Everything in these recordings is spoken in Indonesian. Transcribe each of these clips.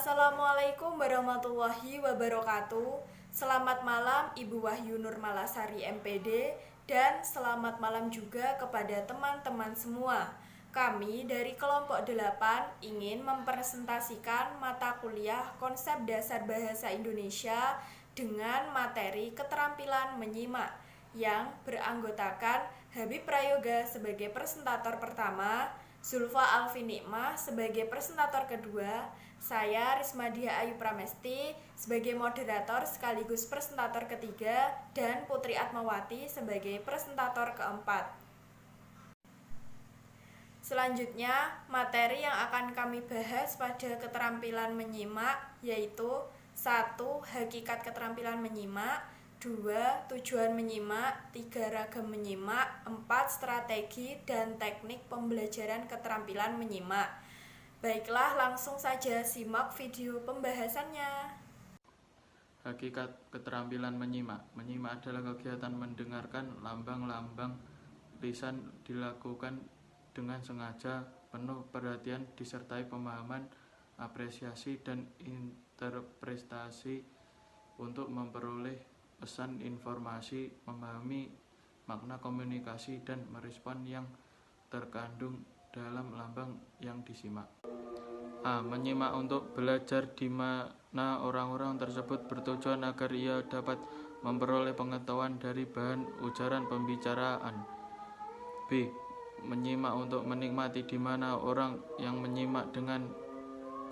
Assalamualaikum warahmatullahi wabarakatuh. Selamat malam Ibu Wahyu Nurmalasari MPD, dan selamat malam juga kepada teman-teman semua. Kami dari kelompok 8 ingin mempresentasikan mata kuliah Konsep Dasar Bahasa Indonesia dengan materi keterampilan menyimak yang beranggotakan Habib Prayoga sebagai presentator pertama, Zulfa Alfi Nikmah sebagai presentator kedua, saya Rismadia Ayu Pramesti sebagai moderator sekaligus presentator ketiga, dan Putri Atmawati sebagai presentator keempat. Selanjutnya, materi yang akan kami bahas pada keterampilan menyimak yaitu 1. Hakikat keterampilan menyimak, 2. Tujuan menyimak, 3. Ragam menyimak, 4. Strategi dan teknik pembelajaran keterampilan menyimak. Baiklah, langsung saja simak video pembahasannya. Hakikat keterampilan menyimak. Menyimak adalah kegiatan mendengarkan lambang-lambang lisan dilakukan dengan sengaja, penuh perhatian, disertai pemahaman, apresiasi, dan interpretasi untuk memperoleh pesan informasi, memahami makna komunikasi, dan merespon yang terkandung dalam lambang yang disimak. A. Menyimak untuk belajar, di mana orang-orang tersebut bertujuan agar ia dapat memperoleh pengetahuan dari bahan ujaran pembicaraan. B. Menyimak untuk menikmati, di mana orang yang menyimak dengan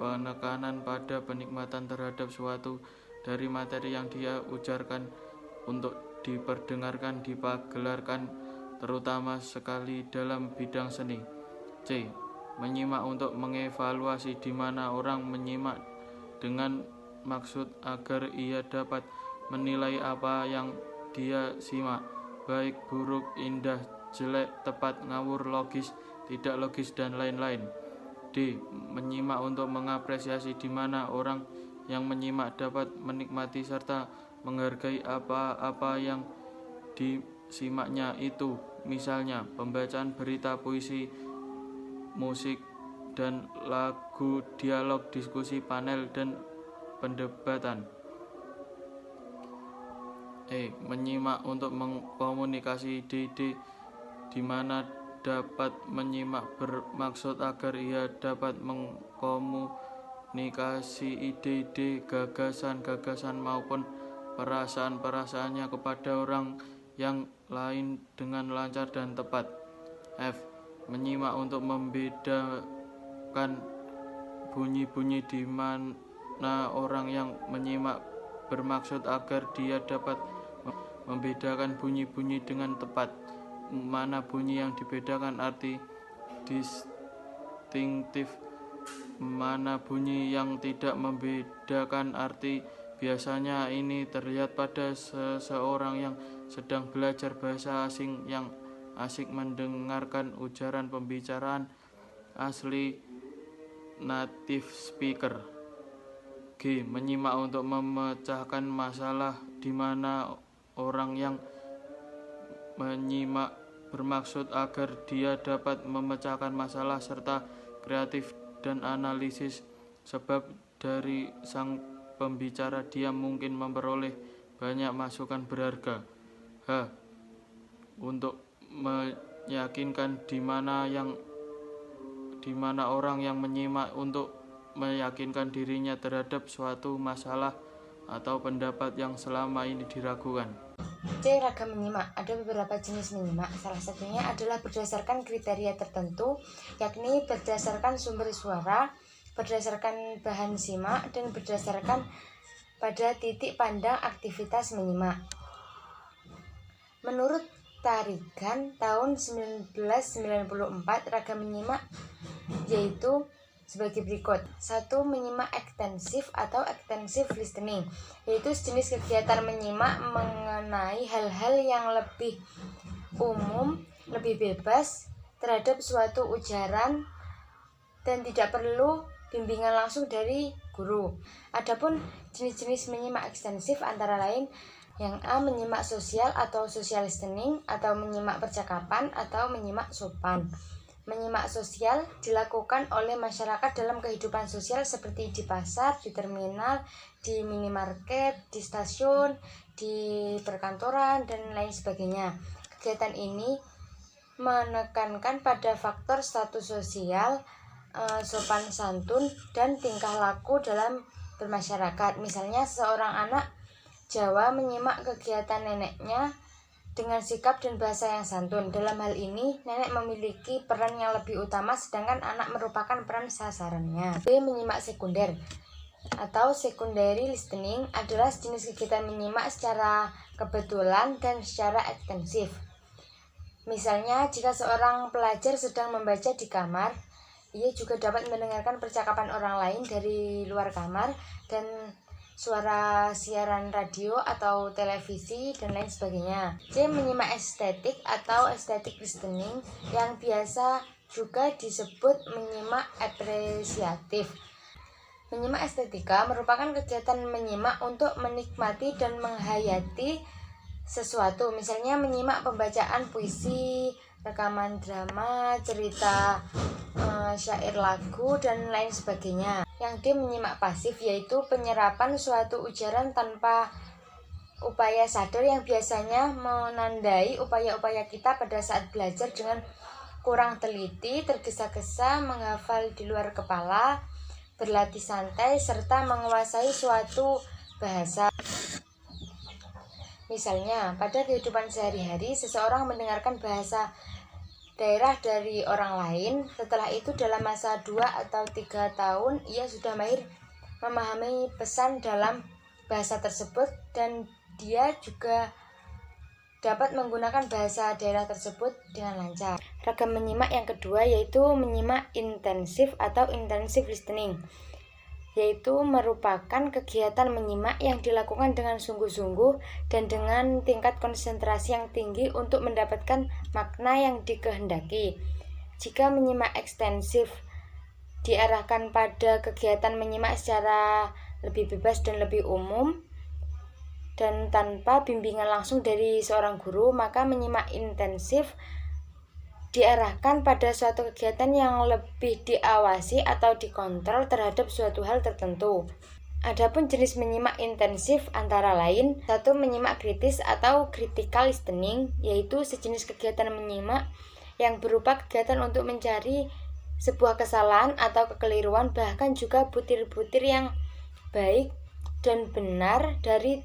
penekanan pada penikmatan terhadap suatu dari materi yang dia ujarkan untuk diperdengarkan, dipagelarkan, terutama sekali dalam bidang seni. C. Menyimak untuk mengevaluasi, di mana orang menyimak dengan maksud agar ia dapat menilai apa yang dia simak, baik buruk, indah, jelek, tepat, ngawur, logis, tidak logis, dan lain-lain. D. Menyimak untuk mengapresiasi, di mana orang yang menyimak dapat menikmati serta menghargai apa-apa yang disimaknya itu, misalnya pembacaan berita, puisi, musik dan lagu, dialog, diskusi, panel, dan pendebatan. E. Menyimak untuk mengkomunikasi ide-ide, di mana dapat menyimak bermaksud agar ia dapat mengkomunikasi ide-ide, gagasan-gagasan maupun perasaan-perasaannya kepada orang yang lain dengan lancar dan tepat. F. Menyimak untuk membedakan bunyi-bunyi, di mana orang yang menyimak bermaksud agar dia dapat membedakan bunyi-bunyi dengan tepat, mana bunyi yang dibedakan arti distinktif, mana bunyi yang tidak membedakan arti. Biasanya ini terlihat pada seseorang yang sedang belajar bahasa asing yang asik mendengarkan ujaran pembicaraan asli native speaker. G. Menyimak untuk memecahkan masalah, di mana orang yang menyimak bermaksud agar dia dapat memecahkan masalah serta kreatif dan analisis, sebab dari sang pembicara dia mungkin memperoleh banyak masukan berharga. H. Untuk meyakinkan, di mana orang yang menyimak untuk meyakinkan dirinya terhadap suatu masalah atau pendapat yang selama ini diragukan. C. Ragam menyimak. Ada beberapa jenis menyimak. Salah satunya adalah berdasarkan kriteria tertentu, yakni berdasarkan sumber suara, berdasarkan bahan simak, dan berdasarkan pada titik pandang aktivitas menyimak. Menurut Tarigan tahun 1994, ragam menyimak yaitu sebagai berikut. 1. Menyimak ekstensif atau extensive listening, yaitu sejenis kegiatan menyimak mengenai hal-hal yang lebih umum, lebih bebas terhadap suatu ujaran dan tidak perlu bimbingan langsung dari guru. Adapun jenis-jenis menyimak ekstensif antara lain yang A. Menyimak sosial atau social listening, atau menyimak percakapan, atau menyimak sopan. Menyimak sosial dilakukan oleh masyarakat dalam kehidupan sosial seperti di pasar, di terminal, di minimarket, di stasiun, di perkantoran, dan lain sebagainya. Kegiatan ini menekankan pada faktor status sosial, sopan santun, dan tingkah laku dalam bermasyarakat. Misalnya seorang anak Jawa menyimak kegiatan neneknya dengan sikap dan bahasa yang santun. Dalam hal ini, nenek memiliki peran yang lebih utama sedangkan anak merupakan peran sasarannya. B. Menyimak sekunder atau secondary listening adalah jenis kegiatan menyimak secara kebetulan dan secara ekstensif. Misalnya, jika seorang pelajar sedang membaca di kamar, ia juga dapat mendengarkan percakapan orang lain dari luar kamar dan suara siaran radio atau televisi dan lain sebagainya. C. Menyimak estetik atau aesthetic listening yang biasa juga disebut menyimak apresiatif. Menyimak estetika merupakan kegiatan menyimak untuk menikmati dan menghayati sesuatu. Misalnya menyimak pembacaan puisi, rekaman drama, cerita, syair lagu, dan lain sebagainya. Yang D. Menyimak pasif, yaitu penyerapan suatu ujaran tanpa upaya sadar yang biasanya menandai upaya-upaya kita pada saat belajar dengan kurang teliti, tergesa-gesa, menghafal di luar kepala, berlatih santai, serta menguasai suatu bahasa. Misalnya, pada kehidupan sehari-hari, seseorang mendengarkan bahasa daerah dari orang lain. Setelah itu dalam masa 2 atau 3 tahun ia sudah mahir memahami pesan dalam bahasa tersebut dan dia juga dapat menggunakan bahasa daerah tersebut dengan lancar. Ragam menyimak yang kedua yaitu menyimak intensif atau intensive listening, yaitu merupakan kegiatan menyimak yang dilakukan dengan sungguh-sungguh dan dengan tingkat konsentrasi yang tinggi untuk mendapatkan makna yang dikehendaki. Jika menyimak ekstensif diarahkan pada kegiatan menyimak secara lebih bebas dan lebih umum dan tanpa bimbingan langsung dari seorang guru, maka menyimak intensif diarahkan pada suatu kegiatan yang lebih diawasi atau dikontrol terhadap suatu hal tertentu. Adapun jenis menyimak intensif antara lain, 1. Menyimak kritis atau critical listening, yaitu sejenis kegiatan menyimak yang berupa kegiatan untuk mencari sebuah kesalahan atau kekeliruan, bahkan juga butir-butir yang baik dan benar dari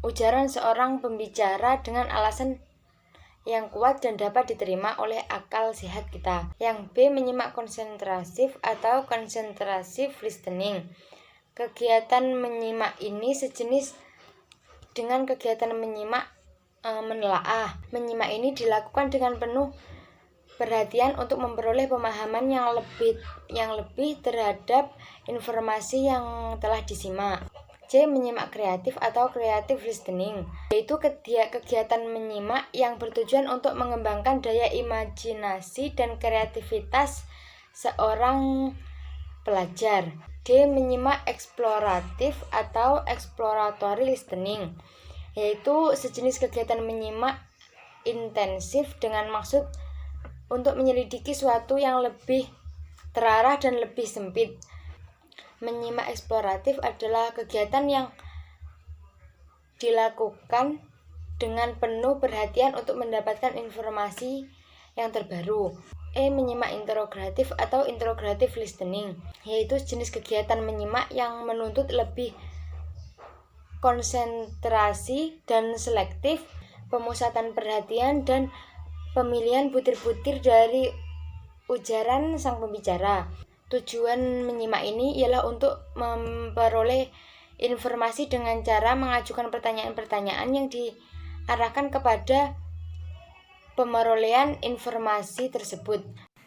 ujaran seorang pembicara dengan alasan yang kuat dan dapat diterima oleh akal sehat kita. Yang B. Menyimak konsentrasif atau concentrative listening. Kegiatan menyimak ini sejenis dengan kegiatan menyimak menelaah. Menyimak ini dilakukan dengan penuh perhatian untuk memperoleh pemahaman yang lebih terhadap informasi yang telah disimak. C. Menyimak kreatif atau creative listening, yaitu kegiatan menyimak yang bertujuan untuk mengembangkan daya imajinasi dan kreativitas seorang pelajar. D. Menyimak eksploratif atau exploratory listening, yaitu sejenis kegiatan menyimak intensif dengan maksud untuk menyelidiki suatu yang lebih terarah dan lebih sempit. Menyimak eksploratif adalah kegiatan yang dilakukan dengan penuh perhatian untuk mendapatkan informasi yang terbaru. E. Menyimak interogatif atau interogative listening, yaitu jenis kegiatan menyimak yang menuntut lebih konsentrasi dan selektif, pemusatan perhatian dan pemilihan butir-butir dari ujaran sang pembicara. Tujuan menyimak ini ialah untuk memperoleh informasi dengan cara mengajukan pertanyaan-pertanyaan yang diarahkan kepada pemerolehan informasi tersebut.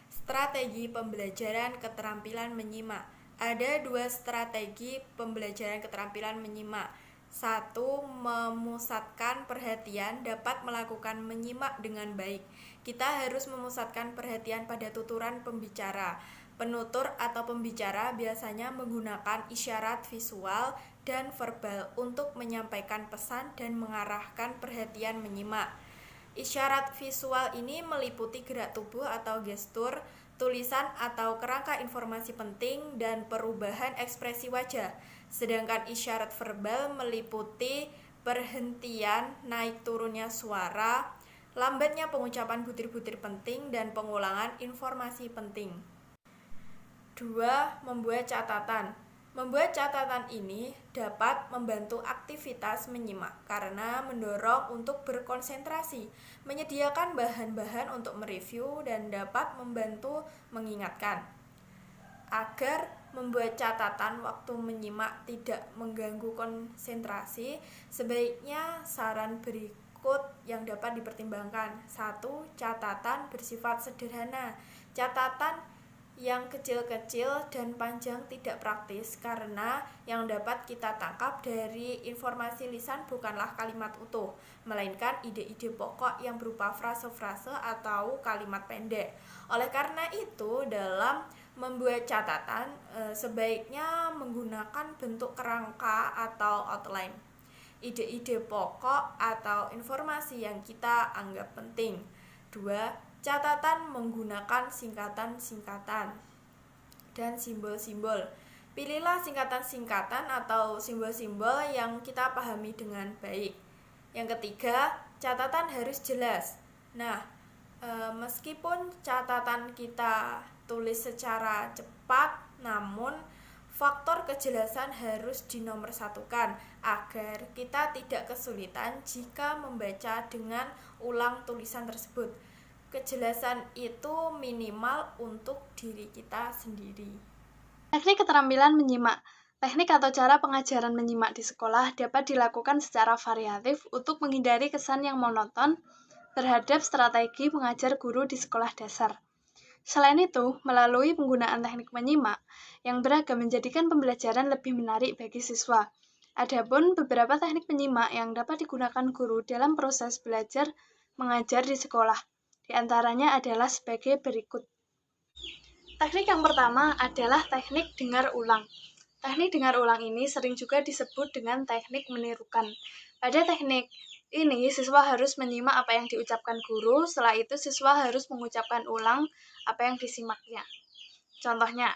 Strategi pembelajaran keterampilan menyimak. Ada 2 strategi pembelajaran keterampilan menyimak. 1. Memusatkan perhatian dapat melakukan menyimak dengan baik. Kita harus memusatkan perhatian pada tuturan pembicara. Penutur atau pembicara biasanya menggunakan isyarat visual dan verbal untuk menyampaikan pesan dan mengarahkan perhatian menyimak. Isyarat visual ini meliputi gerak tubuh atau gestur, tulisan atau kerangka informasi penting, dan perubahan ekspresi wajah. Sedangkan isyarat verbal meliputi perhentian, naik turunnya suara, lambatnya pengucapan butir-butir penting, dan pengulangan informasi penting. 2. Membuat catatan. Membuat catatan ini dapat membantu aktivitas menyimak karena mendorong untuk berkonsentrasi, menyediakan bahan-bahan untuk mereview, dan dapat membantu mengingatkan. Agar membuat catatan waktu menyimak tidak mengganggu konsentrasi, sebaiknya saran berikut yang dapat dipertimbangkan. 1. Catatan bersifat sederhana. Catatan yang kecil-kecil dan panjang tidak praktis karena yang dapat kita tangkap dari informasi lisan bukanlah kalimat utuh, melainkan ide-ide pokok yang berupa frase-frase atau kalimat pendek. Oleh karena itu, dalam membuat catatan sebaiknya menggunakan bentuk kerangka atau outline, ide-ide pokok atau informasi yang kita anggap penting. 2. Catatan menggunakan singkatan-singkatan dan simbol-simbol. Pilihlah singkatan-singkatan atau simbol-simbol yang kita pahami dengan baik. Yang ketiga, catatan harus jelas. Nah, meskipun catatan kita tulis secara cepat, namun faktor kejelasan harus dinomorsatukan agar kita tidak kesulitan jika membaca dengan ulang tulisan tersebut. Kejelasan itu minimal untuk diri kita sendiri. Teknik keterampilan menyimak. Teknik atau cara pengajaran menyimak di sekolah dapat dilakukan secara variatif untuk menghindari kesan yang monoton terhadap strategi mengajar guru di sekolah dasar. Selain itu, melalui penggunaan teknik menyimak yang beragam menjadikan pembelajaran lebih menarik bagi siswa. Adapun beberapa teknik menyimak yang dapat digunakan guru dalam proses belajar mengajar di sekolah. Di antaranya adalah sebagai berikut. Teknik yang pertama adalah teknik dengar ulang. Teknik dengar ulang ini sering juga disebut dengan teknik menirukan. Pada teknik ini, siswa harus menyimak apa yang diucapkan guru, setelah itu siswa harus mengucapkan ulang apa yang disimaknya. Contohnya,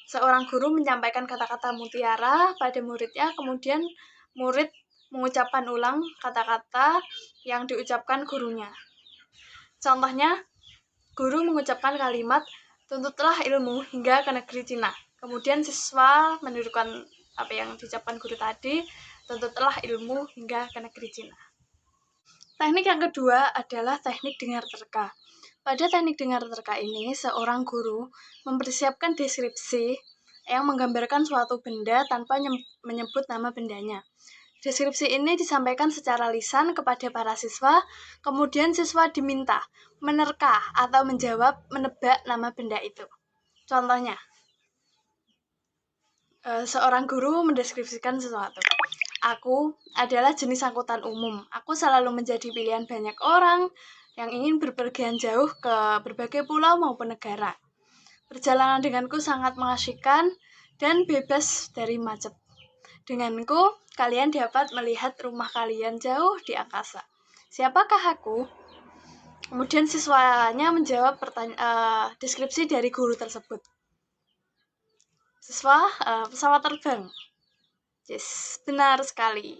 seorang guru menyampaikan kata-kata mutiara pada muridnya, kemudian murid mengucapkan ulang kata-kata yang diucapkan gurunya. Contohnya, guru mengucapkan kalimat, tuntutlah ilmu hingga ke negeri Cina. Kemudian siswa menirukan apa yang diucapkan guru tadi, tuntutlah ilmu hingga ke negeri Cina. Teknik yang kedua adalah teknik dengar terka. Pada teknik dengar terka ini, seorang guru mempersiapkan deskripsi yang menggambarkan suatu benda tanpa menyebut nama bendanya. Deskripsi ini disampaikan secara lisan kepada para siswa, kemudian siswa diminta menerka atau menebak nama benda itu. Contohnya, seorang guru mendeskripsikan sesuatu. Aku adalah jenis angkutan umum. Aku selalu menjadi pilihan banyak orang yang ingin berpergian jauh ke berbagai pulau maupun negara. Perjalanan denganku sangat mengasyikkan dan bebas dari macet. Denganku, kalian dapat melihat rumah kalian jauh di angkasa. Siapakah aku? Kemudian siswanya menjawab deskripsi dari guru tersebut. Siswa, pesawat terbang. Yes, benar sekali.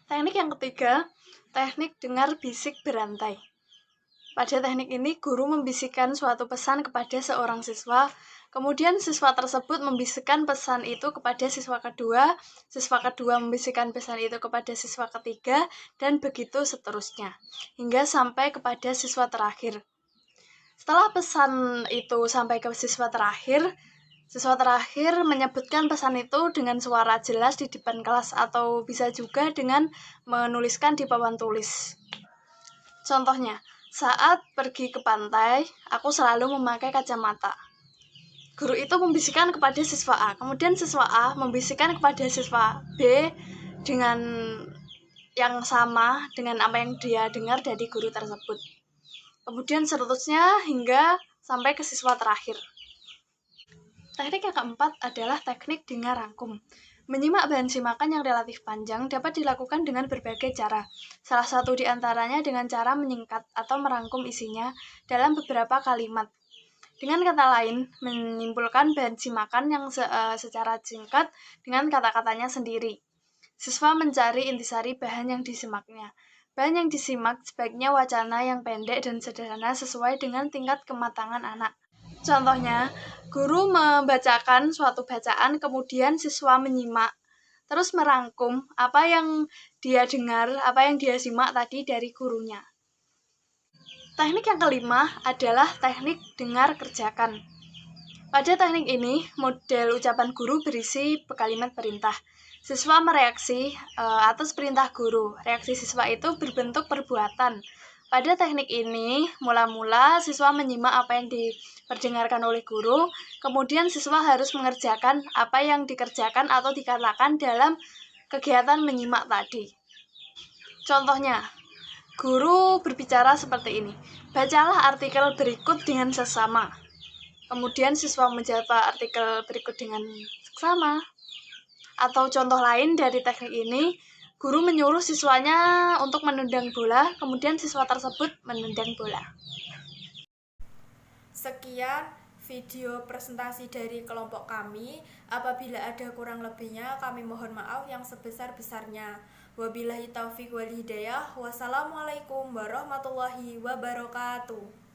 Teknik yang ketiga, teknik dengar bisik berantai. Pada teknik ini, guru membisikkan suatu pesan kepada seorang siswa, kemudian siswa tersebut membisikkan pesan itu kepada siswa kedua membisikkan pesan itu kepada siswa ketiga, dan begitu seterusnya, hingga sampai kepada siswa terakhir. Setelah pesan itu sampai ke siswa terakhir menyebutkan pesan itu dengan suara jelas di depan kelas, atau bisa juga dengan menuliskan di papan tulis. Contohnya, saat pergi ke pantai, aku selalu memakai kacamata. Guru itu membisikkan kepada siswa A, kemudian siswa A membisikkan kepada siswa B dengan yang sama dengan apa yang dia dengar dari guru tersebut. Kemudian seterusnya hingga sampai ke siswa terakhir. Teknik yang keempat adalah teknik dengar rangkum. Menyimak bahan simakan yang relatif panjang dapat dilakukan dengan berbagai cara. Salah satu di antaranya dengan cara menyingkat atau merangkum isinya dalam beberapa kalimat. Dengan kata lain, menyimpulkan bahan simakan yang secara singkat dengan kata-katanya sendiri. Siswa mencari intisari bahan yang disimaknya. Bahan yang disimak sebaiknya wacana yang pendek dan sederhana sesuai dengan tingkat kematangan anak. Contohnya, guru membacakan suatu bacaan, kemudian siswa menyimak, terus merangkum apa yang dia dengar, apa yang dia simak tadi dari gurunya. Teknik yang kelima adalah teknik dengar kerjakan. Pada teknik ini, model ucapan guru berisi kalimat perintah. Siswa mereaksi atas perintah guru. Reaksi siswa itu berbentuk perbuatan. Pada teknik ini, mula-mula siswa menyimak apa yang diperdengarkan oleh guru, kemudian siswa harus mengerjakan apa yang dikerjakan atau dikatakan dalam kegiatan menyimak tadi. Contohnya, guru berbicara seperti ini, bacalah artikel berikut dengan seksama. Kemudian siswa menjawab artikel berikut dengan seksama. Atau contoh lain dari teknik ini, guru menyuruh siswanya untuk menendang bola, kemudian siswa tersebut menendang bola. Sekian video presentasi dari kelompok kami. Apabila ada kurang lebihnya, kami mohon maaf yang sebesar-besarnya. Wabillahi taufiq wal hidayah. Wassalamualaikum warahmatullahi wabarakatuh.